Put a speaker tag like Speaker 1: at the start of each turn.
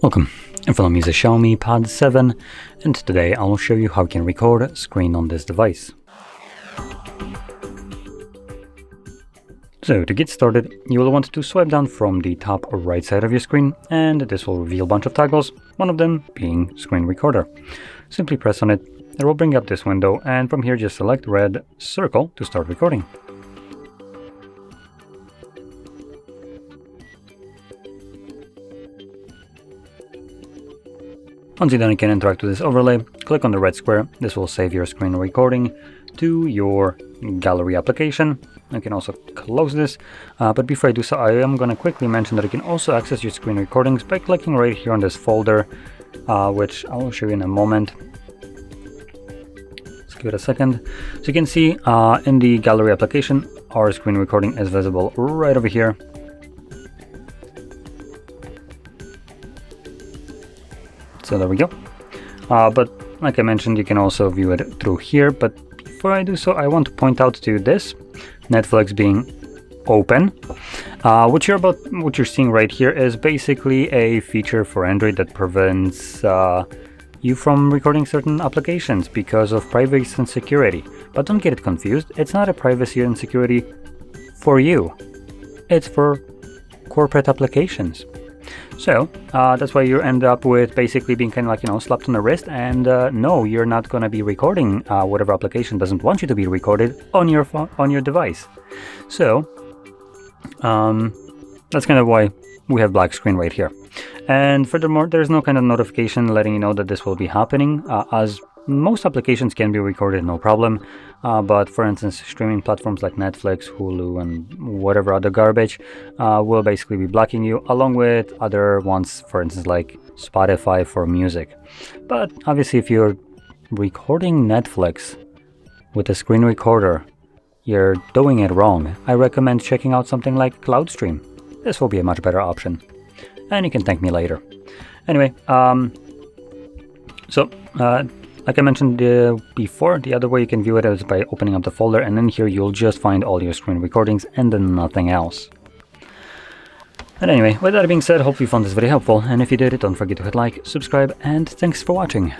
Speaker 1: Welcome, in front of me is a Xiaomi Pad 7, and today I will show you how you can record a screen on this device. So to get started, you will want to swipe down from the top right side of your screen, and this will reveal a bunch of toggles, one of them being Screen Recorder. Simply press on it, it will bring up this window, and from here just select red circle to start recording. Once you're done, you can interact with this overlay. Click on the red square. This will save your screen recording to your gallery application. You can also close this, but before I do so, I am going to quickly mention that you can also access your screen recordings by clicking right here on this folder, which I will show you in a moment. Let's give it a second. So you can see in the gallery application, our screen recording is visible right over here. So there we go. But like I mentioned, you can also view it through here. But before I do so, I want to point out to you this, Netflix being open. What you're seeing right here is basically a feature for Android that prevents you from recording certain applications because of privacy and security. But don't get it confused. It's not a privacy and security for you. It's for corporate applications. So that's why you end up with basically being kind of like, slapped on the wrist, and no, you're not going to be recording whatever application doesn't want you to be recorded on your phone, on your device. So that's kind of why we have black screen right here. And furthermore, there's no kind of notification letting you know that this will be happening, as most applications can be recorded no problem, but for instance streaming platforms like Netflix, Hulu and whatever other garbage will basically be blocking you, along with other ones, for instance like Spotify for music. But obviously if you're recording Netflix with a screen recorder, you're doing it wrong. I recommend checking out something like CloudStream. This will be a much better option, and you can thank me later. Anyway, like I mentioned before, the other way you can view it is by opening up the folder, and in here you'll just find all your screen recordings and then nothing else. And anyway, with that being said, hope you found this very helpful, and if you did, don't forget to hit like, subscribe, and thanks for watching.